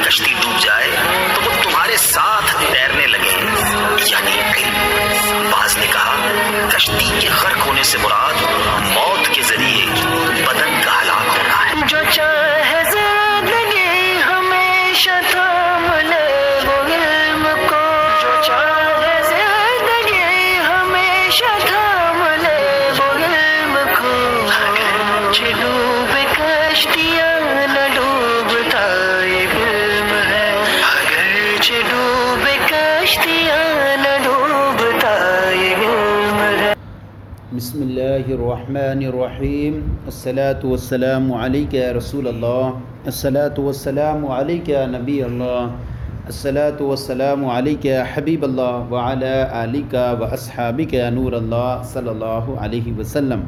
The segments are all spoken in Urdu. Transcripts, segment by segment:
کشتی ڈوب جائے تو وہ تمہارے ساتھ تیرنے لگے، یعنی علم۔ بعض نے کہا کشتی کے غرق ہونے سے مراد موت کے ذریعے بدن کا ہلاک ہونا ہے۔ جو چاہے زندگی ہمیشہ تھام لے وہ علم کو، جو چاہے زندگی ہمیشہ تھام لے وہ علم کو، اگرچہ ڈوب کشتیاں نہ ڈوبتا یہ علم ہے، اگرچہ ڈوب کشتیاں نہ ڈوبتا یہ علم ہے۔ بسم اللہ الرحمن الرحیم، الصلاۃ والسلام علیک یا رسول اللہ، الصلاۃ والسلام علیک یا نبی اللہ، الصلاۃ والسلام علیک یا حبیب اللہ وعلی آلک و اصحابک یا نور اللہ صلی اللہ علیہ وسلم۔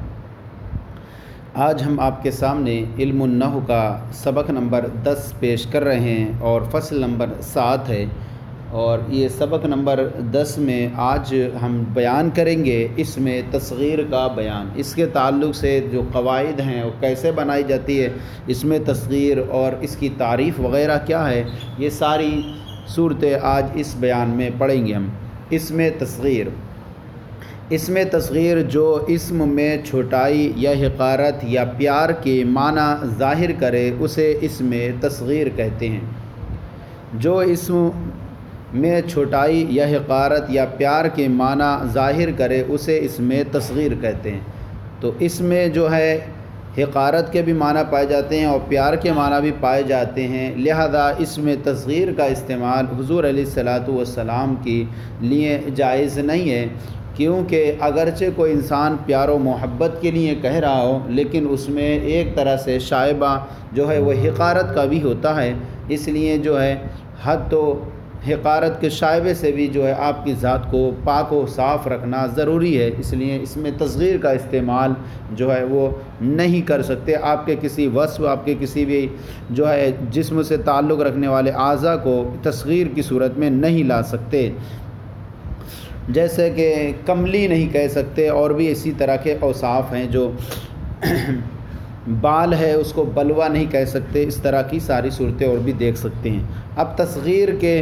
آج ہم آپ کے سامنے علم النحو کا سبق نمبر 10 پیش کر رہے ہیں اور فصل نمبر 7 ہے، اور یہ سبق نمبر 10 میں آج ہم بیان کریں گے اسم تصغیر کا بیان۔ اس کے تعلق سے جو قواعد ہیں وہ کیسے بنائی جاتی ہے، اسم تصغیر اور اس کی تعریف وغیرہ کیا ہے، یہ ساری صورتیں آج اس بیان میں پڑھیں گے ہم۔ اسم تصغیر، اسم تصغیر جو اسم میں چھوٹائی یا حقارت یا پیار کے معنی ظاہر کرے اسے اسم تصغیر کہتے ہیں۔ جو اسم میں چھوٹائی یا حقارت یا پیار کے معنی ظاہر کرے اسے اسم تصغیر کہتے ہیں۔ تو اس میں جو ہے حقارت کے بھی معنی پائے جاتے ہیں اور پیار کے معنی بھی پائے جاتے ہیں، لہذا اسم تصغیر کا استعمال حضور علیہ الصلاۃ والسلام کے لیے جائز نہیں ہے، کیونکہ اگرچہ کوئی انسان پیار و محبت کے لیے کہہ رہا ہو لیکن اس میں ایک طرح سے شائبہ جو ہے وہ حقارت کا بھی ہوتا ہے، اس لیے جو ہے حد و حقارت کے شائبے سے بھی جو ہے آپ کی ذات کو پاک و صاف رکھنا ضروری ہے، اس لیے اس میں تصغیر کا استعمال جو ہے وہ نہیں کر سکتے۔ آپ کے کسی وصف، آپ کے کسی بھی جو ہے جسم سے تعلق رکھنے والے اعضاء کو تصغیر کی صورت میں نہیں لا سکتے، جیسے کہ کملی نہیں کہہ سکتے، اور بھی اسی طرح کے اوصاف ہیں، جو بال ہے اس کو بلوا نہیں کہہ سکتے، اس طرح کی ساری صورتیں اور بھی دیکھ سکتے ہیں۔ اب تصغیر کے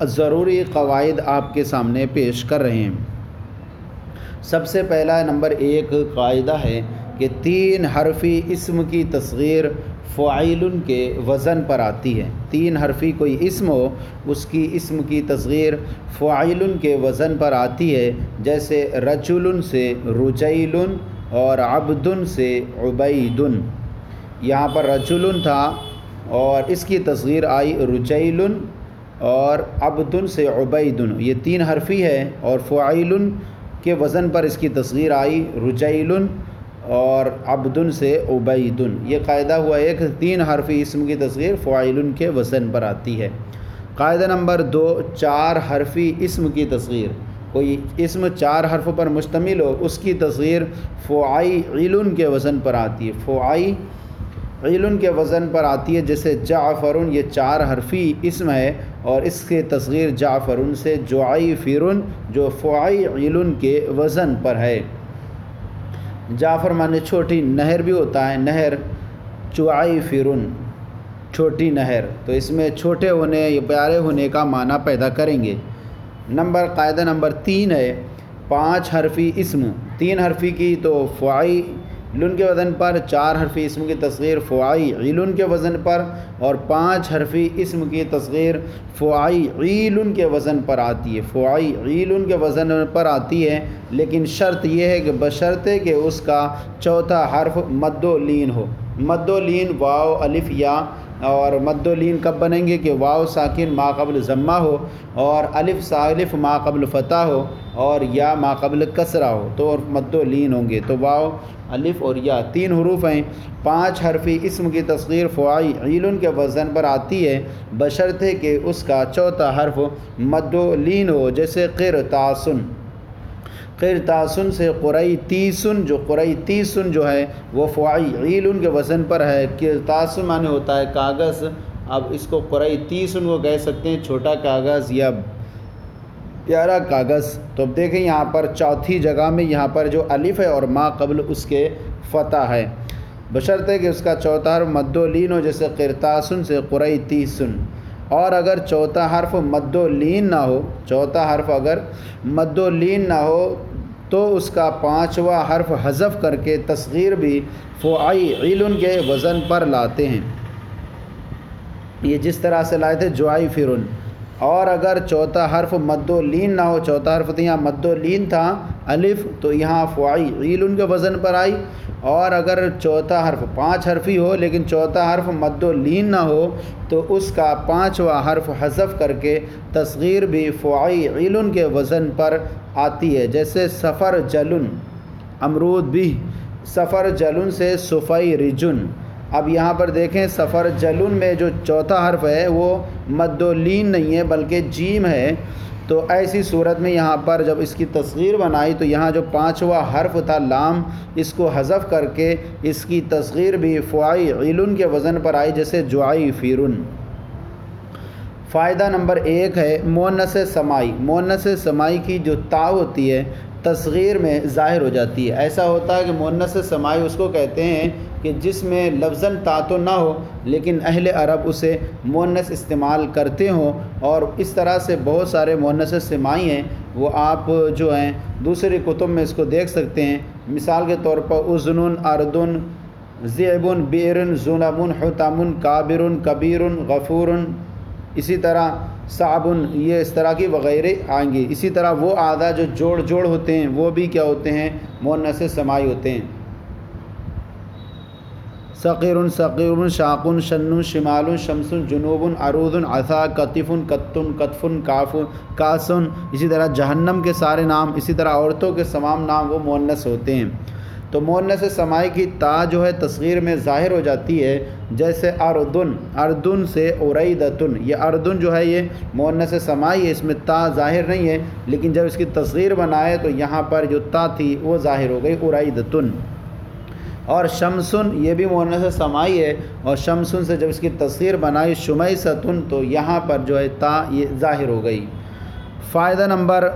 ضروری قواعد آپ کے سامنے پیش کر رہے ہیں۔ سب سے پہلا نمبر 1 قاعدہ ہے کہ 3 حرفی اسم کی تصغیر فعیل کے وزن پر آتی ہے۔ 3 حرفی کوئی اسم ہو اس کی اسم کی تصغیر فعیل کے وزن پر آتی ہے، جیسے رجل سے رجیل اور عبد سے عبید۔ یہاں پر رجل تھا اور اس کی تصغیر آئی رجیل، اور عبد سے عبید، یہ 3 حرفی ہے اور فعیل کے وزن پر اس کی تصغیر آئی رجیل اور عبد سے عبید۔ یہ قاعدہ ہوا ایک، 3 حرفی اسم کی تصغیر فعیل کے وزن پر آتی ہے۔ قاعدہ نمبر 2، 4 حرفی اسم کی تصغیر، کوئی اسم 4 حرفوں پر مشتمل ہو اس کی تصغیر فعیل کے وزن پر آتی ہے، فعیل کے وزن پر آتی ہے، جیسے جعفر، یہ 4 حرفی اسم ہے اور اس کے تصغیر جعفر سے جعیفر، جو فعیل کے وزن پر ہے۔ جعفر مانے چھوٹی نہر بھی ہوتا ہے، نہر، جعیفر چھوٹی نہر، تو اس میں چھوٹے ہونے یا پیارے ہونے کا معنی پیدا کریں گے۔ قاعدہ نمبر 3 ہے 5 حرفی اسم، 3 حرفی کی تو فعیل کے وزن پر، 4 حرفی اسم کی تصغیر فعیل کے وزن پر، اور 5 حرفی اسم کی تصغیر فعیل کے وزن پر آتی ہے، فعیل کے وزن پر آتی ہے، لیکن شرط یہ ہے کہ بشرطے کہ اس کا چوتھا حرف مد و لین ہو۔ مد و لین واو الف یا، اور مد و لین کب بنیں گے کہ واو ساکن ما قبل ضمہ ہو، اور الف سالف ما قبل فتح ہو، اور یا ما قبل کسرہ ہو، تو اور مد و لین ہوں گے۔ تو واو الف اور یا 3 حروف ہیں۔ 5 حرفی اسم کی تصغیر فعیل کے وزن پر آتی ہے بشرطے کہ اس کا چوتھا حرف مد و لین ہو، جیسے قرطاسن، قرطاسن سے قریطیسن، جو قریطیسن جو ہے وہ فعیل کے وزن پر ہے۔ قرطاسن معنی ہوتا ہے کاغذ، اب اس کو قریطیسن کو کہہ سکتے ہیں چھوٹا کاغذ یا پیارا کاغذ۔ تو اب دیکھیں یہاں پر چوتھی جگہ میں یہاں پر جو الف ہے اور ما قبل اس کے فتح ہے، بشرطے کہ اس کا چوتھا حرف مد و لین ہو، جیسے قرطاسن سے قریطیسن۔ اور اگر چوتھا حرف مد و لین نہ ہو، چوتھا حرف اگر مد و لین نہ ہو تو اس کا پانچواں حرف حذف کر کے تصغیر بھی فعیل کے وزن پر لاتے ہیں، یہ جس طرح سے لائے تھے جعیفرن۔ اور اگر چوتھا حرف مد و لین نہ ہو، چوتھا حرف تو یہاں مد و لین تھا الف، تو یہاں فعیل کے وزن پر آئی۔ اور اگر چوتھا حرف 5 حرفی ہو لیکن چوتھا حرف مد و لین نہ ہو تو اس کا پانچواں حرف حذف کر کے تصغیر بھی فعیل کے وزن پر آتی ہے، جیسے سفر جلن، امرود بھی سفر جلن سے سفیرجن۔ اب یہاں پر دیکھیں سفر جلن میں جو چوتھا حرف ہے وہ مد و لین نہیں ہے بلکہ جیم ہے، تو ایسی صورت میں یہاں پر جب اس کی تصغیر بنائی تو یہاں جو پانچواں حرف تھا لام، اس کو حذف کر کے اس کی تصغیر بھی فعیل کے وزن پر آئی، جیسے جعیفرن۔ فائدہ نمبر 1 ہے مؤنث سمائی۔ مؤنث سمائی کی جو تا ہوتی ہے تصغیر میں ظاہر ہو جاتی ہے۔ ایسا ہوتا ہے کہ مؤنث سمائی اس کو کہتے ہیں کہ جس میں لفظاً تا تو نہ ہو لیکن اہل عرب اسے مؤنث استعمال کرتے ہوں، اور اس طرح سے بہت سارے مؤنث سمائی ہیں، وہ آپ جو ہیں دوسری کتب میں اس کو دیکھ سکتے ہیں۔ مثال کے طور پر اذن، اردن، ذئب، بئر، ذنب، حطم، کابر، کبیر، غفور، اسی طرح صعب، یہ اس طرح کی وغیرہ آئیں گی۔ اسی طرح وہ اعضاء جو جوڑ ہوتے ہیں وہ بھی کیا ہوتے ہیں؟ مؤنث سمائی ہوتے ہیں۔ صقیر، ثقیر، شاق، شن، شمال، شمس، جنوب، عروض، عصا، کتف، کتن، کتف، کاف، کاسن، اسی طرح جہنم کے سارے نام، اسی طرح عورتوں کے تمام نام وہ مؤنث ہوتے ہیں۔ تو مؤنث سمائی کی تا جو ہے تصغیر میں ظاہر ہو جاتی ہے، جیسے اردن، اردن سے اریدتن، یہ اردن جو ہے یہ مؤنث سمائی ہے، اس میں تا ظاہر نہیں ہے، لیکن جب اس کی تصغیر بنائے تو یہاں پر جو تا تھی وہ ظاہر ہو گئی، اریدتن۔ اور شمسن، یہ بھی مؤنث سمائی ہے، اور شمسن سے جب اس کی تصغیر بنائی شمیستن تو یہاں پر جو ہے تا یہ ظاہر ہو گئی۔ فائدہ نمبر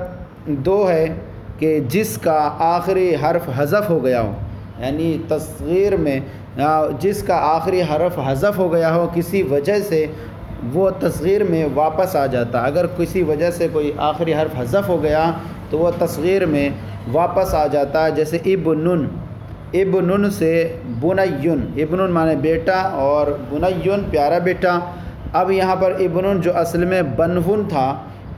2 ہے کہ جس کا آخری حرف حذف ہو گیا ہو، یعنی تصغیر میں جس کا آخری حرف حذف ہو گیا ہو کسی وجہ سے، وہ تصغیر میں واپس آ جاتا۔ اگر کسی وجہ سے کوئی آخری حرف حذف ہو گیا تو وہ تصغیر میں واپس آ جاتا ہے، جیسے ابنن، ابنن سے بنیون، ابنن مانے بیٹا اور بنیون پیارا بیٹا۔ اب یہاں پر ابنن جو اصل میں بنون تھا،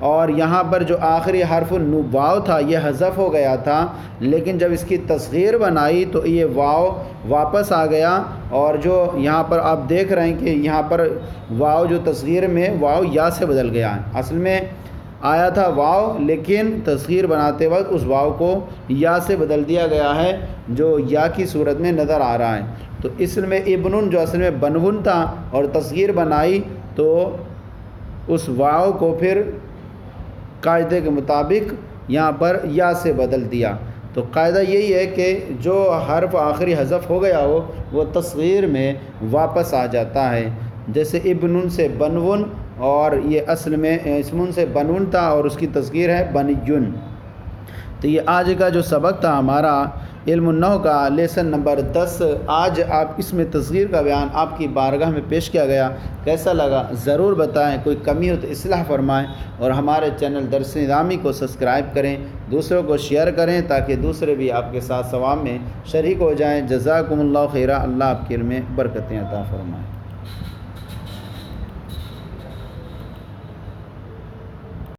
اور یہاں پر جو آخری حرف واو تھا یہ حذف ہو گیا تھا، لیکن جب اس کی تصغیر بنائی تو یہ واو واپس آ گیا، اور جو یہاں پر آپ دیکھ رہے ہیں کہ یہاں پر واو جو تصغیر میں واو یا سے بدل گیا ہے، اصل میں آیا تھا واو لیکن تصغیر بناتے وقت اس واو کو یا سے بدل دیا گیا ہے، جو یا کی صورت میں نظر آ رہا ہے۔ تو اس میں ابنن جو اصل میں بنون تھا اور تصغیر بنائی تو اس واو کو پھر قاعدے کے مطابق یہاں پر یا سے بدل دیا۔ تو قاعدہ یہی ہے کہ جو حرف آخری حذف ہو گیا ہو وہ تصغیر میں واپس آ جاتا ہے، جیسے ابنن سے بنون، اور یہ اصل میں اسمن سے بنون تھا اور اس کی تصغیر ہے بنیون۔ تو یہ آج کا جو سبق تھا ہمارا علم النحو کا لیسن نمبر 10، آج آپ اس میں تصغیر کا بیان آپ کی بارگاہ میں پیش کیا گیا، کیسا لگا ضرور بتائیں، کوئی کمی ہو تو اصلاح فرمائیں، اور ہمارے چینل درس نظامی کو سبسکرائب کریں، دوسروں کو شیئر کریں تاکہ دوسرے بھی آپ کے ساتھ ثواب میں شریک ہو جائیں۔ جزاکم اللہ خیرہ، اللہ آپ کے علم میں برکتیں عطا فرمائیں۔